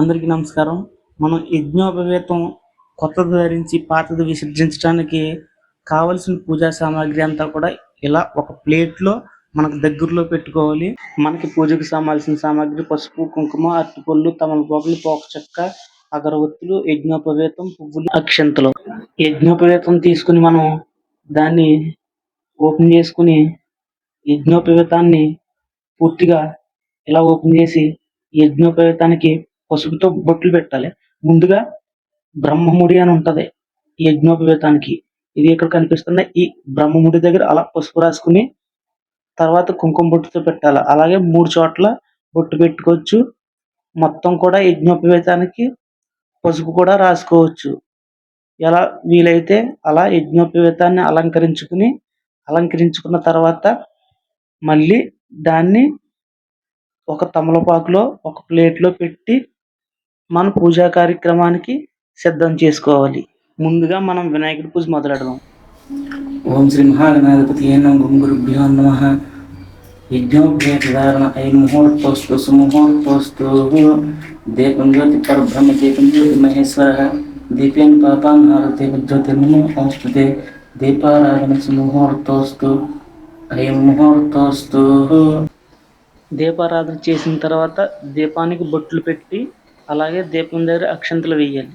అందరికీ నమస్కారం. మనం యజ్ఞోపవీతం కొత్తది ధరించి పాతది విసర్జించడానికి కావలసిన పూజా సామాగ్రి అంతా కూడా ఇలా ఒక ప్లేట్‌లో మనకు దగ్గరలో పెట్టుకోవాలి. మనకి పూజకు కావాల్సిన సామాగ్రి పసుపు, కుంకుమ, అరటిపళ్ళు, తమలపాకులు, పోక చెక్క, అగరవత్తులు, యజ్ఞోపవీతం, పువ్వులు, అక్షింతలు. యజ్ఞోపవీతం తీసుకొని మనం దాన్ని ఓపెన్ చేసుకొని యజ్ఞోపవీతాన్ని పూర్తిగా ఇలా ఓపెన్ చేసి యజ్ఞోపవీతానికి పసుపుతో బొట్లు పెట్టాలి. ముందుగా బ్రహ్మముడి అని ఉంటది ఈ యజ్ఞోపవీతానికి. ఇది ఇక్కడ కనిపిస్తున్న ఈ బ్రహ్మముడి దగ్గర అలా పసుపు రాసుకుని తర్వాత కుంకుమ బొట్టుతో పెట్టాలి. అలాగే 3 చోట్ల బొట్టు పెట్టుకోవచ్చు. మొత్తం కూడా యజ్ఞోపవీతానికి పసుపు కూడా రాసుకోవచ్చు. ఎలా వీలైతే అలా యజ్ఞోపవీతాన్ని అలంకరించుకున్న తర్వాత మళ్ళీ దాన్ని ఒక తమలపాకులో ఒక ప్లేట్‌లో పెట్టి మన పూజా కార్యక్రమానికి సిద్ధం చేసుకోవాలి. ముందుగా మనం వినాయకుడి పూజ మొదలెడదాం. ఓం శ్రీ మహాగణాధిపతియే నమః. ఓం గురుభ్యో నమః. యజ్ఞోపవీతధారణ ఐదు ముహూర్తోస్తు సుముహూర్తోస్తు. దీపం జ్యోతి పరబ్రహ్మ దీపం జ్యోతి మహేశ్వర దీపేన పాపాన్ హారతే జ్యోతిర్నమో నమోస్తుతే. దీపారాధన సుముహూర్తోస్తు ఐం ముహూర్తోస్తు. దీపారాధన చేసిన తర్వాత దీపానికి బొట్లు పెట్టి అలాగే దీపం దగ్గర అక్షంతలు వేయాలి.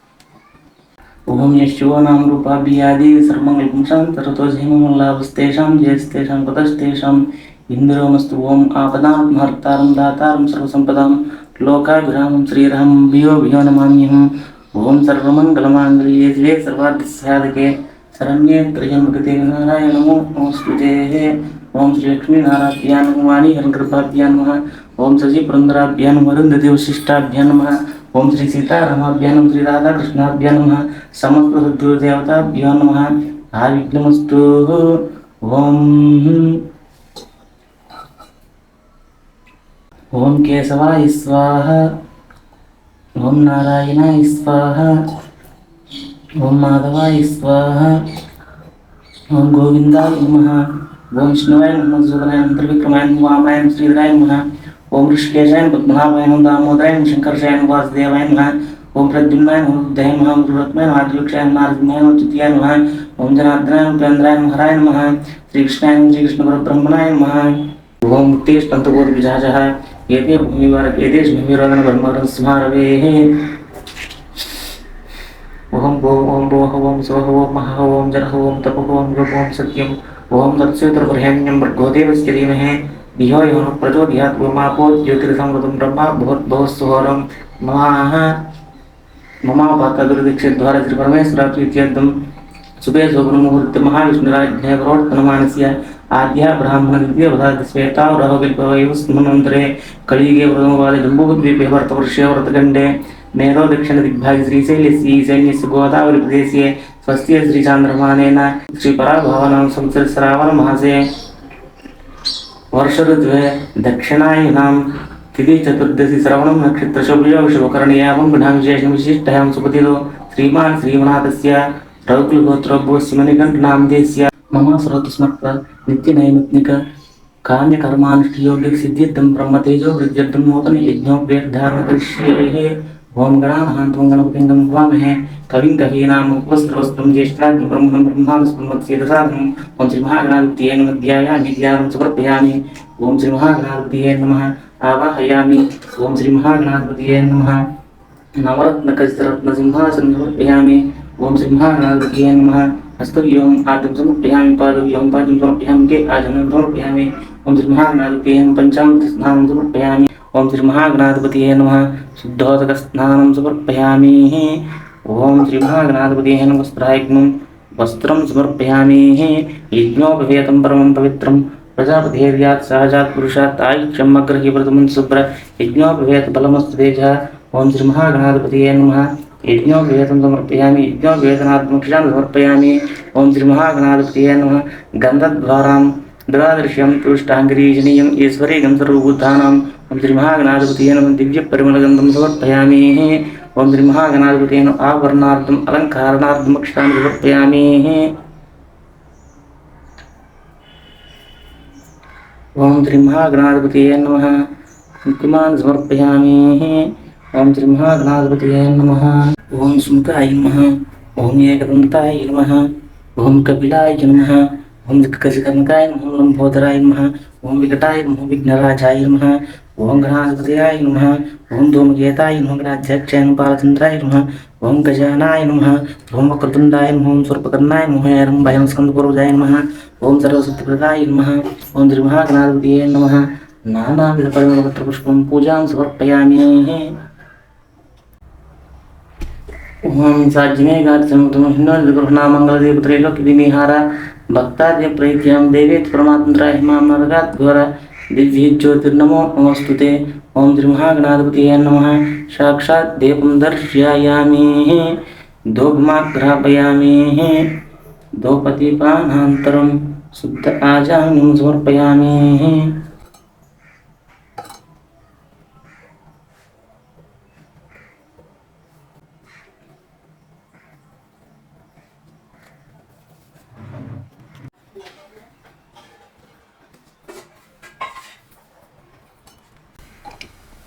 ఓం యశోనాం రూపాభియాది సర్వమంగళపుంసాం తరతో జయమల్లాభస్తేషాం జయస్తేషాం కుతస్తేషాం ఇంద్రోమస్తు. ఓం ఆపదామహర్తారం దాతారం సర్వసంపదాం లోకాభిరామం శ్రీరామం భియో భియో నమామ్యహం. ఓం సర్వమంగళమాంగళ్యే శివే సర్వార్థసాధకే శరణ్యే త్రయంబకే నారాయణ నమోస్తుతే. ఓం శ్రీ లక్ష్మీనారాయణాభ్యాం నమః. వాణీ హరికృపాభ్యాం నమః. ఓం సజీ పురంధరాభ్యాం నమః. అరుంధతి వశిష్టాభ్యాం నమః. ఓం శ్రీ సీతారామాభ్యాం నమః. శ్రీ రాధాకృష్ణాభ్యాం నమః. సమస్త సద్గురుదేవతాభ్యాం నమః. ఆవిఘ్నమస్తు. ఓం కేశవాయ స్వాహ. ఓం నారాయణాయ స్వాహ. ఓం మాధవాయ స్వాహ. ఓం గోవిందాయ నమః. ఓం విష్ణువాయ నమః. జూగనాయ నమః. త్రివిక్రమాయ నమః. వామనాయ నమః. శ్రీధరాయ నమః. ఓం ఋషికేశాయ నమః. పద్మనాభాయ నమః. దామోదరాయ నమః. శంకర్షాయ నమః. వాసుదేవాయ నమః. ఓం ప్రద్యుమ్నాయ నమః. బుద్ధాయ నమః. గురురత్నాయ నమః. ఆదివృక్షాయ నమః. నారసింహాయ నమః. తుతియాయ నమః. ఓం జనార్దనాయ నమః. ఉపేంద్రాయ నమః. హరాయ నమః. శ్రీకృష్ణాయ నమః. శ్రీకృష్ణ పరబ్రహ్మణాయ నమః. ఓం ముక్తేష్పంతబోధ విజాజః ఏతే భూమివారకేదేశ భూమిరోదన బ్రహ్మరం స్మారవేః. ఓం భో ఓం భోః ఓం స్వః ఓం మహః ఓం జనః ఓం తపః ఓం రూప ఓం సత్యం. ఓం తత్సవితుర్వరేణ్యం భర్గోదేవస్య ధీమహి ధియో యో నః ప్రచోదయాత్. ఓమాపో జ్యోతిర్సంవృతం బ్రహ్మ భూర్భువస్సుహోరం మమాపాతగురుదీక్షద్వార శ్రీ పరమేశ్వర ప్రీత్యర్థం శుభే శోభనముహూర్తే మహావిష్ణురాజ్ఞే ప్రోత్తనమానస్య ఆద్య బ్రాహ్మణ ద్వితీయ పదార్థ శ్వేతావరాహకల్పవయు స్మన్వంతరే కలియుగే ప్రథమపాదే జంబూద్వీపే భరతవర్షే వరతఖండే మేధో దక్షిణ దిగ్భాగే శ్రీశైలస్య ఈశాన్యస్య గోదావరి ప్రదేశే స్వస్తి శ్రీ చాంద్రమానేన శ్రీ పరాభావనాం సంవత్సరశ్రావణ మాసే వర్ష ఋతువే దక్షిణాయనాం తిథి చతుర్దశి శ్రవణం నక్షత్ర శుభయోగ శుభకరణీయావం గుణాం విశేషం విశిష్టయాం సుపతిలో శ్రీమాన్ శ్రీమనాథస్య రౌకులగోత్రోభోస్య మణికంఠనామదేస్య మమ శ్రోతస్మత్వ నిత్యనైమిత్నిక కామ్యకర్మానుష్ఠయోగ్య సిద్ధ్యర్థం బ్రహ్మతేజో వృద్ధ్యర్థం నూతన యజ్ఞోపేర్ధారణ కరిష్యే. ఓం గణానాథం గణపతిం గణపవామహే కవిం కవీనాముపస్త్రవస్తం జ్యేష్ఠాగ్ని బ్రహ్మణం బ్రహ్మాస్పన్మత్సేదసాధనం. ఓం శ్రీ మహాగణాధిపతయే నమః. ధ్యాయామి ధ్యానం సమర్పయామి. ఓం శ్రీ మహాగణాధిపతయే నమః. ఆవాహయామి. ఓం శ్రీ మహాగణాధిపతయే నమః. నవరత్నకచితరత్న సింహాసనం సమర్పయామి. ఓం శ్రీ మహాగణాధిపతయే నమః. హస్తవ్యూహం ఆద్యం సమర్పయామి. పాదవ్యూహం పాద్యం సమర్పయామి. కే ఆజనం సమర్పయామి. ఓం శ్రీ మహాగణాధిపతయే నమః. పంచామృత స్నానం సమర్పయామి. ఓం శ్రీ మహాగణాధిపతయే నమః. శుద్ధోదక స్నానం సమర్పయామి. ఓం శ్రీ మహాగణాధిపతయే నమః. వస్త్రాయజ్ఞం వస్త్రం సమర్పయామి. యజ్ఞోపవేతం పరమం పవిత్రం ప్రజాపతిర్యాత్ సహజాత్ పురుషాత్ ఆయుష్యం అగ్రహి ప్రథమం శుభ్ర యజ్ఞోపవేత బలమస్తు తేజః. ఓం శ్రీ మహాగణాధిపతయే నమః. యజ్ఞోపవేతం సమర్పయామి. యజ్ఞోపవేతనాత్మక్షాం సమర్పయామి. ఓం శ్రీ మహాగణాధిపతయే నమః. గంధద్వారాం దృఢాదృశ్యం పురుష్టాంగిరీజనీయం ఈశ్వరీగం సర్వభూతానాం. ఓం శ్రీ మహాగణాధిపతయే నమః. దివ్య పరిమళగంధం సమర్పయామి. ఓం శ్రీ మహాగణాధిపతయే నమః. ఆభరణార్థం అలంకారణార్థం అక్షతాన్ని సమర్పయామి. ఓం శ్రీ మహాగణాధిపతయే నమః. కుంకుమాన్ సమర్పయామి. ఓం శ్రీ మహాగణాధిపతయే నమః. ఓం సుముఖాయ నమః. ఓం ఏకదంతాయ నమః. ఓం కపిలాయ నమః. ఓం దిక్కశకర్ణకాయ నమః. ఓం లంబోదరాయ నమః. ఓం వికటాయ నమః. విఘ్నరాజాయ నమః. ఓం గణాధిపతయాయ నమః. ఓం ధూమకేతాయ నమః. గణాధ్యక్షాయ నమః. బాలచంద్రాయ నమః. ఓం గజానాయ నమః. ఓం వక్రతుండాయ నమః. ఓం స్వర్పకర్ణాయ నమః. ఏరం భయం స్కందపూర్వజాయ నమః. ఓం సర్వశక్తిప్రదాయ నమః. ఓం శ్రీ మహాగణాధిపతయే నమః. నానావిధ పరిమళపత్ర పుష్పం పూజాం సమర్పయామి. ఓం సాజ్ఞే గాత్సముద్రమహిన్నోర్గృహణామంగళదేవత్రైలోక్యదినిహార భక్తాద్య ప్రైత్యాం దేవేత్ పరమాత్మరాయ హిమాం నరగాత్ ఘోర దివ్యేజ్యోతిర్నమో నమస్తుతే. ఓం శ్రీ మహాగణాధిపతయే నమః. సాక్షాత్ దీపం దర్శయామి. దోగ్మాగ్రాపయామి. దోపదీపానాంతరం శుద్ధ ఆజాన్యం సమర్పయామి.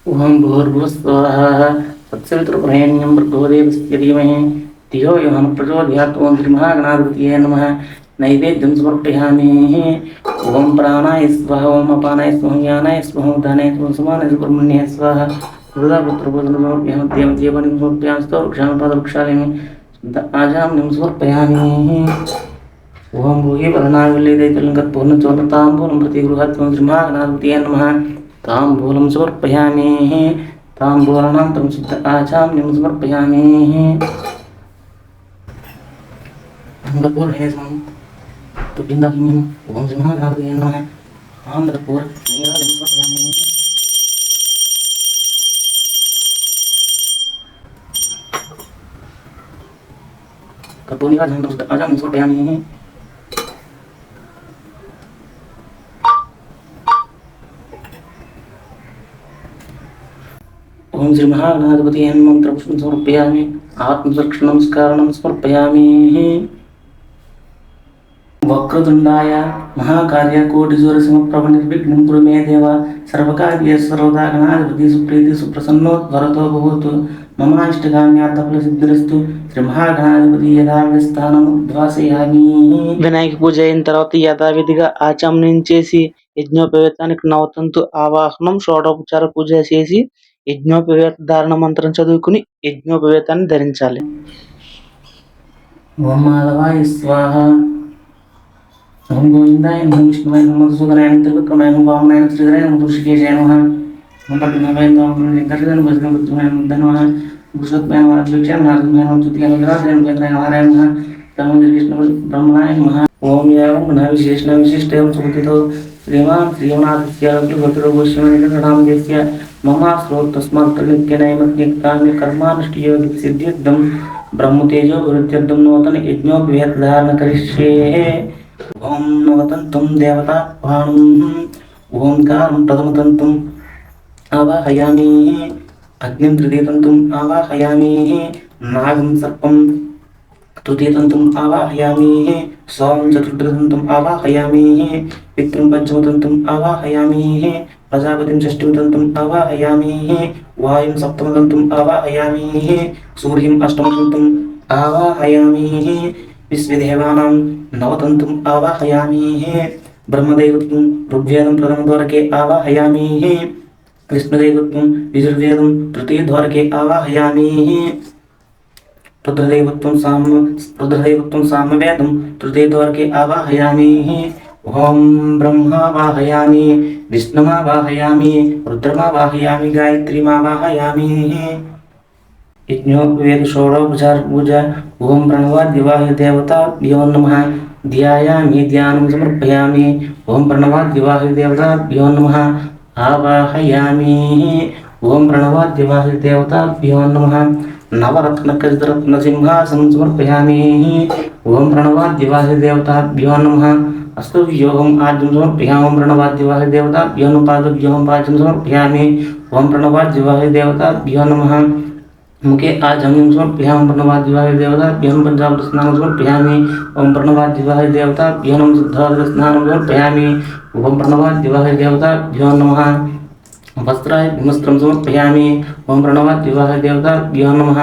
ఓం భూర్భువస్వః తత్సవితుర్వరేణ్యం భర్గోదేవస్య ధీమహి ధియో యో నః ప్రచోదయాత్. ఓం శ్రీ మహాగణాధిపతయే నమః. నైవేద్యం సమర్పయామి. ఓం ప్రాణాయ స్వాహ. ఓం అపానాయ స్వాహ. జ్ఞానాయ స్వాహ. దానాయ స్వాహ. సమానాయ సుబ్రహ్మణ్యాయ స్వాహ. హృదయపుత్రబోధనం సమర్పయామి. దేవదేవాన్ని సమర్పయామి. స్తోక్షామపాదవృక్షాలయం శుద్ధ ఆజామ్యం సమర్పయామి. ఓం భూయి వదనావిల్లేదైతలింగత్ పూర్ణచోదతాంబూలం ప్రతి గృహత్. ఓం శ్రీ మహాగణాధిపతయే నమః. తాంబూలం సమర్పయామి. తాంబూలానంతరం శుద్ధ ఆచామ్యం సమర్పయామి. అంగపూర్ణేశం తుబిందహిం. ఓం శ్రీ మహాగణాధిపతయే నమః. ఆంధ్రపూర్ నీరాజనం సమర్పయామి. కర్పూరనీరాజనం శుద్ధ ఆచామ్యం సమర్పయామి. ఓం శ్రీ మహాగణాధిపతయే మంత్రపుష్పం సమర్పయామి. ఆత్మదక్ష నమస్కారం సమర్పయామి. వక్రతుండాయ మహాకార్య కోటి సూర్య సమప్రభ నిర్విఘ్నం కురు మే దేవ. సర్వకార్య సర్వదా గణాధిపతి సుప్రీతి సుప్రసన్నోద్వరతో భవతు. మమాష్టకామ్యార్థ ఫల సిద్ధిరస్తు. శ్రీ మహాగణాధిపతి యథావిధ స్థానం ఉద్వాసయామి. వినాయక పూజ అయిన తర్వాత యథావిధిగా ఆచమనం చేసి యజ్ఞోపవేతానికి నవతంతు ఆవాహనం షోడోపచార పూజ చేసి యజ్ఞోపవేత ధారణ మంత్రం చదువుకుని యజ్ఞోపవేతాన్ని ధరించాలి. ఓం మాధవాయ స్వాహ. ఓం గోవిందాయ నమః. విష్ణువాయ నమః. మధుసూదనాయ నమః. త్రివిక్రమాయ నమః. వామనాయ నమః. శ్రీధరాయ నమః. ఋషికేశాయ నమః. ఓం పద్మనాభాయ నమః. వెంకటేశాయ నమః. భద్రనాభాయ నమః. భూషోత్పాయ నమః. అధ్యక్షాయ నమః. నారసింహాయ నమః. తుతియాయ నమః. విరాజాయ నమః. వేంద్రాయ నమః. హరాయ నమః. తమోదరి విష్ణు బ్రహ్మణాయ నమః. ఓం యావం గణః విశేషణ విశిష్టం సుమతితో శ్రీమాన్ శ్రీమనాథస్య గోశ్రమేశ్వరామదేశ్య మమ శ్రోత్ తస్మాత్ నిత్యనైమత్యకామ్య కర్మానుష్ఠియోగి సిద్ధ్యర్థం బ్రహ్మతేజో వృత్యర్థం నూతన యజ్ఞోపవేత ధారణ కరిష్యే. ఓం నవతంతుం దేవతా భాణం. ఓంకారం ప్రథమతంతుం ఆవాహయామి. అగ్నిం తృతీయతంతుం ఆవాహయామి. నాగం సర్పం తృతీయతంతుం ఆవాహయామి. సోమం చతుర్థతంతుం ఆవాహయామి. పితృం పంచమతంతుం ఆవాహయామి. ప్రజాపతిం షష్ఠమతంతుం ఆవాహయామి. వాయుం సప్తమతంతుం ఆవాహయామి. సూర్యం అష్టమతంతుం ఆవాహయామి. విశ్వదేవానాం నవతంతుం ఆవాహయామి. బ్రహ్మదైవత్వం ఋగ్వేదం ప్రథమ ద్వారకే ఆవాహయామి. విష్ణుదైవత్వం యజుర్వేదం తృతీయ ద్వారకే ఆవాహయామి. రుద్రదైవత్వం సామవేదం తృతీయ ద్వారకే ఆవాహయామి. ఓం బ్రహ్మావాహయామి. విష్ణుమావాహయామి. రుద్రమావాహయామి. గాయత్రీమావాహయామి. యజ్ఞోపవేత షోడోపచార పూజ. ఓం ప్రణవాద్యవాహ్య దేవతాభ్యో నమః. ధ్యాయామి. ధ్యానం సమర్పయామి. ఓం ప్రణవాద్యవాహ్య దేవతాభ్యో నమః. ఆవాహయామి. ఓం ప్రణవాద్యవాహ్య దేవతాభ్యో నమః. నవరత్నకృతరత్న సింహాసనం సమర్పయామి. ఓం ప్రణవాద్యవాహ్య దేవతాభ్యో నమః. అస్తవ్యోహం ఆజ్యం సమర్పయామి. ఓం ప్రణవాద్యవాహ్య దేవతాభ్యో నమః. పాదవ్యోహం పాద్యం సమర్పయామి. ఓం ప్రణవాద్యవాహ్య దేవతాభ్యో నమః. मुखे आजम्यं समर्पयामि. ओं प्रणवाद्यवाय देवताभ्यो नमः. पंचामृतस्नानं समर्पयामि. ओं प्रणवाद्यवाय देवताभ्यो नमः. शुद्धावृतस्नानं समर्पयामि. ओं प्रणवाद्यवाय देवताभ्यो नमः. वस्त्राय वस्त्रं समर्पयामि। ओम प्रणवाद्विवाह देवताभ्यो नमः।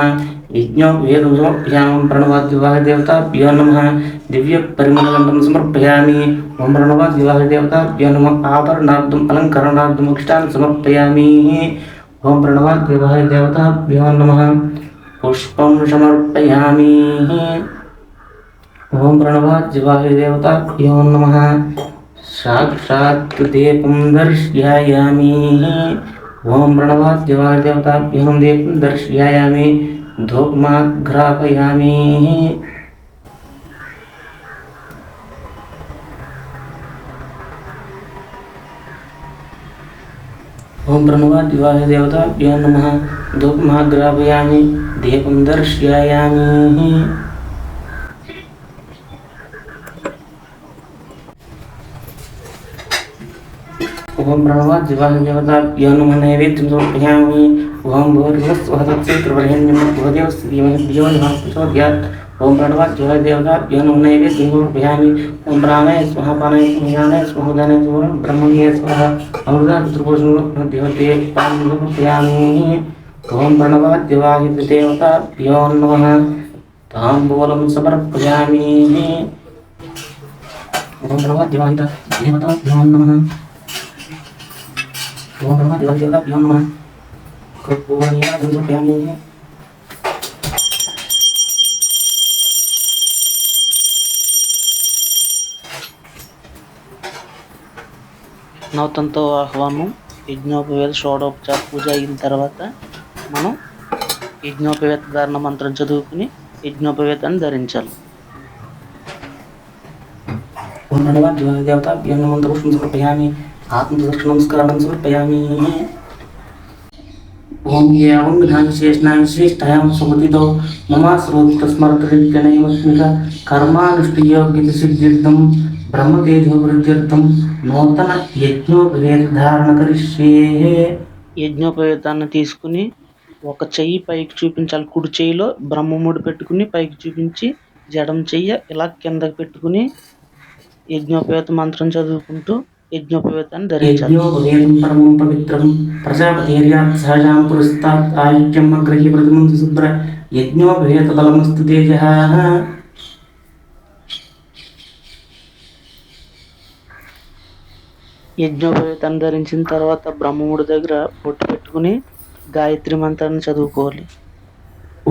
यज्ञोपवीतं समर्पयामि। ओम प्रणवाद्विवाह देवताभ्यो नमः। दिव्य परिमलगन्धं समर्पयामि। ओम प्रणवाद्विवाह देवताभ्यो नमः। आभरणार्थम् अलङ्करणार्थम् अक्षतान् समर्पयामि। ओम प्रणवाद्विवाह देवताभ्यो नमः। पुष्पं समर्पयामि। ओम प्रणवाद्विवाह देवताभ्यो नमः। साक्षात् दीपं दर्शयामि। ओम प्रणवाद्विवाह देवताभ्यो नमः। दीपं दर्शयामि। धूपमाघ्रापयामि। ओम प्रणवाद्विवाह देवताभ्यो नमः। धूपमाघ्रापयामि। दीपं दर्शयामि। ओम प्रणवाद्विवाह देवताभ्यो नमः। नैवेद्यं समर्पयामि। ओम भूर्भुवस्सुवः तत्सवितुर्वरेण्यं भर्गो देवस्य धीमहि धियो यो नः प्रचोदयात्। ओम प्रणवाद्विवाह देवताभ्यो नमः। नैवेद्यं समर्पयामि। ओम प्राणाय स्वाहा पानाय स्वाहा ज्ञानाय स्वाहा उदानाय स्वाहा ब्रह्मणे स्वाहा अमृतात् पितृपोषणं देवते पानं समर्पयामि। ओम प्रणवाद्विवाह देवताभ्यो नमः। ताम्बूलं समर्पयामि। ओम प्रणवाद्विवाह देवताभ्यो नमः। ओम प्रणवाद्विवाह देवताभ्यो नमः। कर्पूरनीराजनं समर्पयामि। నవతంతో ఆహ్వానం యజ్ఞోపవేత షోడోపచార పూజ అయిన తర్వాత మనం యజ్ఞోపవేత ధారణ మంత్రం చదువుకుని యజ్ఞోపవేతాన్ని ధరించాలి. ओम प्रणवाद्विवाह देवताभ्यो नमः। मंत्रपुष्पं समर्पयामि। आत्मदर्शनमस्कारान् समर्पयामि। ओम एवं विधानविशेषणां विशिष्टायां सुमतितो मम श्रोत्रस्मरतरित्यनैवत्मिक कर्मानुष्ठियोग्यसिद्ध्यर्थं ब्रह्मतेजोवृद्ध्यर्थं नूतन यज्ञोपवेतधारण करिष्ये। యజ్ఞోపవేతాన్ని తీసుకుని ఒక చెయ్యి పైకి చూపించాలి. కుడి చెయ్యిలో బ్రహ్మముడి పెట్టుకుని పైకి చూపించి జడం చెయ్యి ఇలా కిందకి పెట్టుకుని యజ్ఞోపవేత మంత్రం చదువుకుంటూ యజ్ఞోపవేతాన్ని ధరించాలి. यज्ञोपवेतं परमं पवित्रं प्रजापतेर्यात् सहजां पुरस्तात् आयुष्यम् अग्रही प्रथमं सुब्र यज्ञोपवेतबलमस्तु तेजः। యజ్ఞోపవేతాన్ని ధరించిన తర్వాత బ్రహ్మముడి దగ్గర బొట్టు పెట్టుకుని గాయత్రి మంత్రాన్ని చదువుకోవాలి.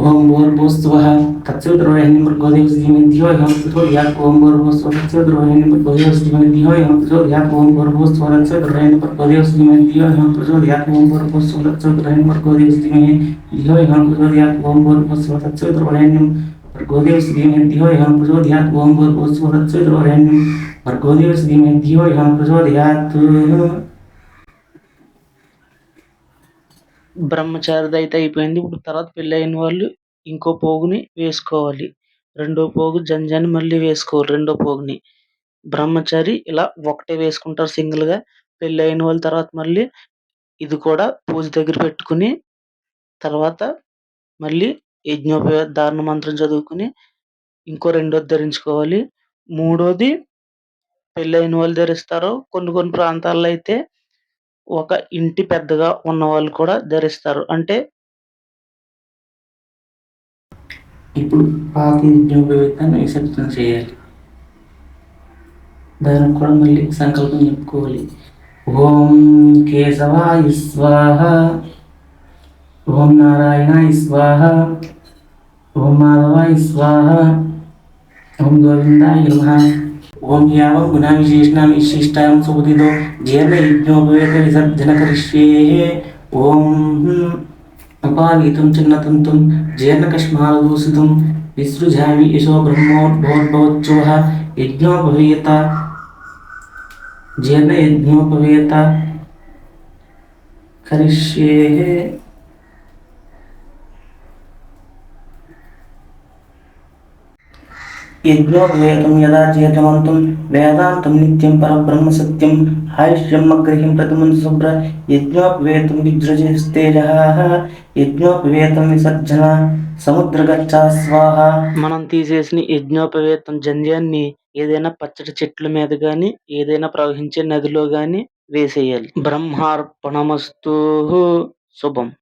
ओम भूर्भुवस्सुवः तत्सवितुर्वरेण्यं भर्गो देवस्य धीमहि धियो यो नः प्रचोदयात्। ओम भूर्भुवस्सुवः तत्सवितुर्वरेण्यं भर्गो देवस्य धीमहि धियो यो नः प्रचोदयात्। ओम भूर्भुवस्सुवः तत्सवितुर्वरेण्यं भर्गो देवस्य धीमहि धियो यो नः प्रचोदयात्। ओम भूर्भुवस्सुवः तत्सवितुर्वरेण्यं भर्गो देवस्य धीमहि धियो यो नः प्रचोदयात्। ओम भूर्भुवस्सुवः तत्सवितुर्वरेण्यं भर्गो देवस्य धीमहि धियो यो नः प्रचोदयात्। ओम भूर्भुवस्सुवः तत्सवितुर्वरेण्यं भर्गो देवस्य धीमहि धियो यो नः प्रचोदयात्। బ్రహ్మచారిది అయితే అయిపోయింది. ఇప్పుడు తర్వాత పెళ్ళి అయిన వాళ్ళు ఇంకో పోగుని వేసుకోవాలి. రెండో పోగు జంజాన్ని మళ్ళీ వేసుకోవాలి. రెండో పోగుని బ్రహ్మచారి ఇలా ఒకటే వేసుకుంటారు సింగిల్గా. పెళ్ళి అయిన వాళ్ళ తర్వాత మళ్ళీ ఇది కూడా పూజ దగ్గర పెట్టుకుని తర్వాత మళ్ళీ యజ్ఞోపవేత ధారణ మంత్రం చదువుకుని ఇంకో రెండోది ధరించుకోవాలి. మూడోది పెళ్ళి అయిన వాళ్ళు ధరిస్తారు. కొన్ని కొన్ని ప్రాంతాల్లో అయితే ఒక ఇంటి పెద్దగా ఉన్నవాళ్ళు కూడా ధరిస్తారు. అంటే ఇప్పుడు పాత యజ్ఞోపవేతాన్ని విసర్జన చేయాలి. దానికి కూడా మళ్ళీ సంకల్పం చెప్పుకోవాలి. ఓం కేశవాయ స్వాహ. ఓం నారాయణాయ స్వాహ. ఓం మాధవాయ స్వాహ. ఓం గోవిందాయ నమః. ఓం యావం గుణవిశేషణాం విశిష్టాం సుబుధితో జీర్ణ యజ్ఞోపవేత విసర్జన కరిష్యే. ఓం అపావీతం చిన్నతంతుం జీర్ణకష్మాదూషితం విసృజామి యశో బ్రహ్మోద్భవోద్భవోచ్చోహ యజ్ఞోపవేత జీర్ణ యజ్ఞోపవేత కరిష్యే. యజ్ఞోపవేతం యదా చేతమంతం వేదాంతం నిత్యం పరబ్రహ్మ సత్యం ఆయుష్యం అగ్రహీం ప్రథమం శుభ్ర యజ్ఞోపవేతం విజృజస్తేజః యజ్ఞోపవేతం విసర్జన సముద్రగచ్చా స్వాహ. మనం తీసేసిన యజ్ఞోపవేతం జంధ్యాన్ని ఏదైనా పచ్చటి చెట్ల మీద కానీ ఏదైనా ప్రవహించే నదిలో కానీ వేసేయాలి. బ్రహ్మార్పణమస్తు. శుభం.